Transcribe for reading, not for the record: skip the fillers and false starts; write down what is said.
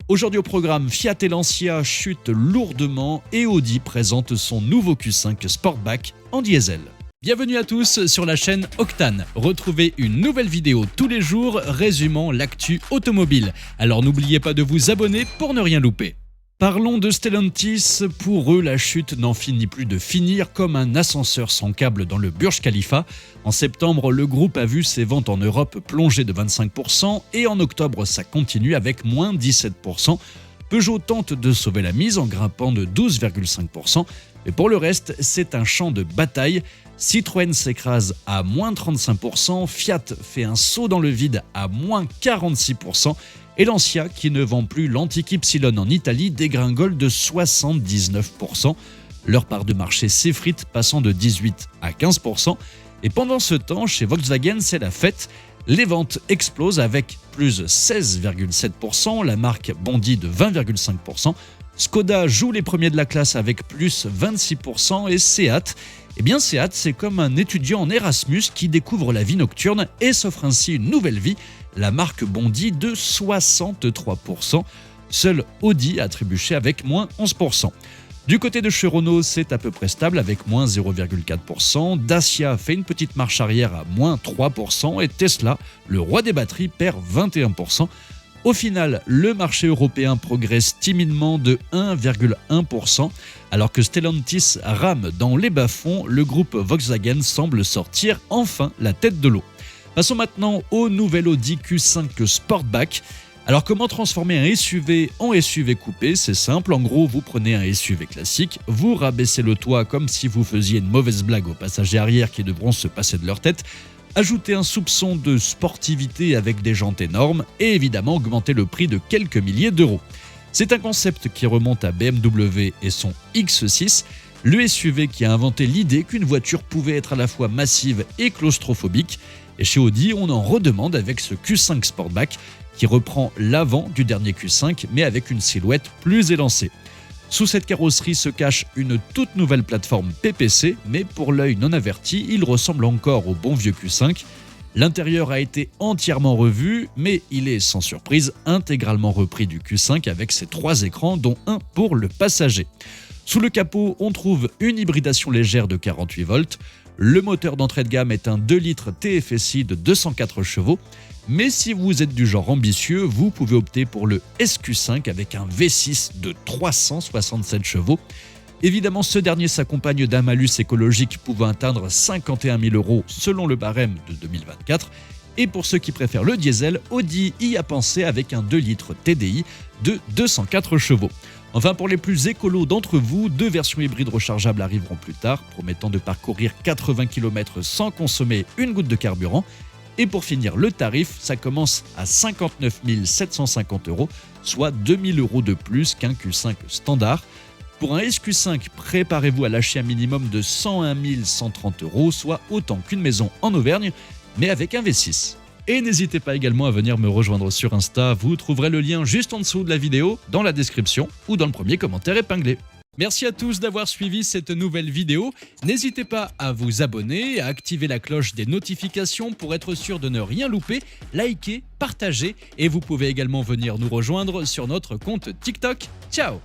Aujourd'hui au programme, Fiat et Lancia chutent lourdement et Audi présente son nouveau Q5 Sportback en diesel. Bienvenue à tous sur la chaîne Octane. Retrouvez une nouvelle vidéo tous les jours résumant l'actu automobile. Alors n'oubliez pas de vous abonner pour ne rien louper. Parlons de Stellantis. Pour eux, la chute n'en finit plus de finir comme un ascenseur sans câble dans le Burj Khalifa. En septembre, le groupe a vu ses ventes en Europe plonger de 25% et en octobre, ça continue avec moins 17%. Peugeot tente de sauver la mise en grimpant de 12,5%. Mais pour le reste, c'est un champ de bataille. Citroën s'écrase à moins 35%, Fiat fait un saut dans le vide à moins 46%, et Lancia, qui ne vend plus l'antique Ypsilon en Italie, dégringole de 79%. Leur part de marché s'effrite, passant de 18 à 15%. Et pendant ce temps, chez Volkswagen, c'est la fête. Les ventes explosent avec plus 16,7%, la marque bondit de 20,5%. Skoda joue les premiers de la classe avec plus 26% et Seat, Seat, c'est comme un étudiant en Erasmus qui découvre la vie nocturne et s'offre ainsi une nouvelle vie. La marque bondit de 63%. Seul Audi a trébuché avec moins 11%. Du côté de chez Renault, c'est à peu près stable avec moins 0,4%. Dacia fait une petite marche arrière à moins 3% et Tesla, le roi des batteries, perd 21%. Au final, le marché européen progresse timidement de 1,1%. Alors que Stellantis rame dans les bas-fonds, le groupe Volkswagen semble sortir enfin la tête de l'eau. Passons maintenant au nouvel Audi Q5 Sportback. Alors comment transformer un SUV en SUV coupé? C'est simple, en gros vous prenez un SUV classique, vous rabaissez le toit comme si vous faisiez une mauvaise blague aux passagers arrière qui devront se passer de leur tête, ajoutez un soupçon de sportivité avec des jantes énormes et évidemment augmentez le prix de quelques milliers d'euros. C'est un concept qui remonte à BMW et son X6, le SUV qui a inventé l'idée qu'une voiture pouvait être à la fois massive et claustrophobique. Et chez Audi, on en redemande avec ce Q5 Sportback qui reprend l'avant du dernier Q5 mais avec une silhouette plus élancée. Sous cette carrosserie se cache une toute nouvelle plateforme PPC, mais pour l'œil non averti, il ressemble encore au bon vieux Q5. L'intérieur a été entièrement revu, mais il est sans surprise intégralement repris du Q5 avec ses 3 écrans, dont un pour le passager. Sous le capot, on trouve une hybridation légère de 48 volts. Le moteur d'entrée de gamme est un 2 litres TFSI de 204 chevaux. Mais si vous êtes du genre ambitieux, vous pouvez opter pour le SQ5 avec un V6 de 367 chevaux. Évidemment, ce dernier s'accompagne d'un malus écologique pouvant atteindre 51 000 € selon le barème de 2024. Et pour ceux qui préfèrent le diesel, Audi y a pensé avec un 2 litres TDI de 204 chevaux. Enfin, pour les plus écolos d'entre vous, 2 versions hybrides rechargeables arriveront plus tard, promettant de parcourir 80 km sans consommer une goutte de carburant. Et pour finir, le tarif, ça commence à 59 750 €, soit 2 000 € de plus qu'un Q5 standard. Pour un SQ5, préparez-vous à lâcher un minimum de 101 130 €, soit autant qu'une maison en Auvergne, mais avec un V6. Et n'hésitez pas également à venir me rejoindre sur Insta, vous trouverez le lien juste en dessous de la vidéo, dans la description ou dans le premier commentaire épinglé. Merci à tous d'avoir suivi cette nouvelle vidéo. N'hésitez pas à vous abonner, à activer la cloche des notifications pour être sûr de ne rien louper, liker, partager et vous pouvez également venir nous rejoindre sur notre compte TikTok. Ciao!